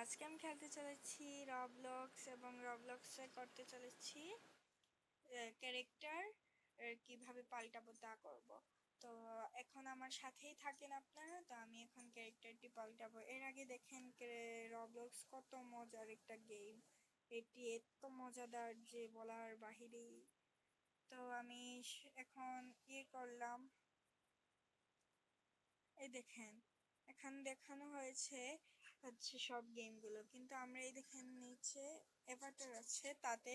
আজকে আমি খেলতে চলেছি রবলক্স এবং রবলক্সে করতে চলেছি ক্যারেক্টার কিভাবে পাল্টাবো তা করব। তো এখন আমার সাথেই থাকেন আপনারা, তো আমি এখন ক্যারেক্টারটি পাল্টাবো। এর আগে দেখেন রবলক্স কত মজার একটা গেম, এটি এত মজাদার যে বলার বাহিরেই। তো আমি এখন করলাম, এই দেখেন এখানে দেখানো হয়েছে সব গেমগুলো, কিন্তু আমরা এই দেখেন নিচে এভাটার আছে, তাতে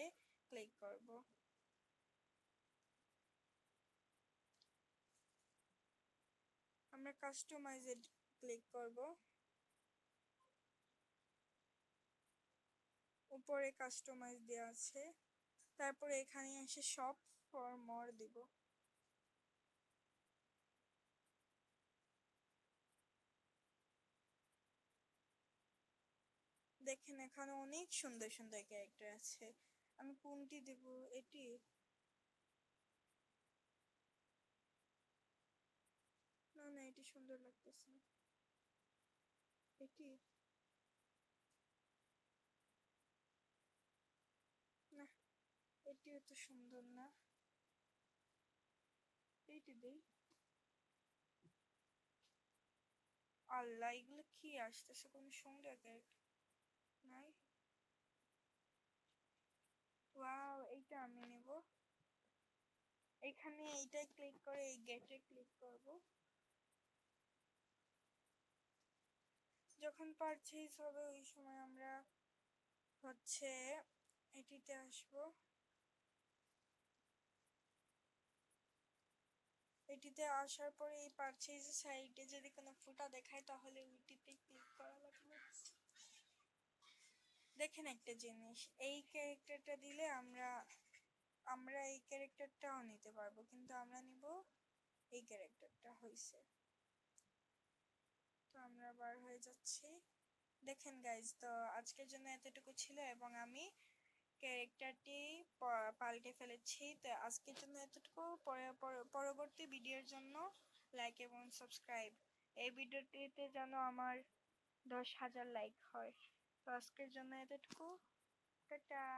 ক্লিক করব। আমরা কাস্টমাইজে ক্লিক করব, উপরে কাস্টমাইজ দেওয়া আছে, তারপরে এখানে এসে শপ ফর মোর দিব। দেখেন এখানে অনেক সুন্দর সুন্দর ক্যারেক্টার আছে, আমি কোনটি দেব? এটি না, না এটি সুন্দর লাগতেছে, এটি না, এটিও তো সুন্দর না, এইটি দেই। আল্লাহ, এগুলো কি আসতেছে, কোনো সুন্দর ক্যারেক্টার নাই। ওয়াও, এইটা আমি নেব। এখানে এইটাই ক্লিক করে এই গেটে ক্লিক করব। যখন পারচেজ হবে ওই সময় আমরা হচ্ছে এটিতে আসব, এটিতে আসার পরে এই পারচেজ সাইডে যদি কোনো ফুটা দেখায় তাহলে ওইটিতে ক্লিক করা লাগবে। দেখেন একটা জিনিস, এই ক্যারেক্টারটা দিলে আমরা আমরা এই ক্যারেক্টারটাও নিতে পারবো, কিন্তু আমরা নিব এই ক্যারেক্টারটা। হয়েছে, তো আমরা বার হয়ে যাচ্ছি। দেখেন গাইজ, তো আজকের জন্য এতটুকু ছিল এবং আমি ক্যারেক্টারটি পাল্টে ফেলেছি। তো আজকের জন্য এতটুকু, পরবর্তী ভিডিওর জন্য লাইক এবং সাবস্ক্রাইব। এই ভিডিওটিতে যেন আমার 10,000 লাইক হয়। তো আজকের জন্য এতটুকু, টাটা।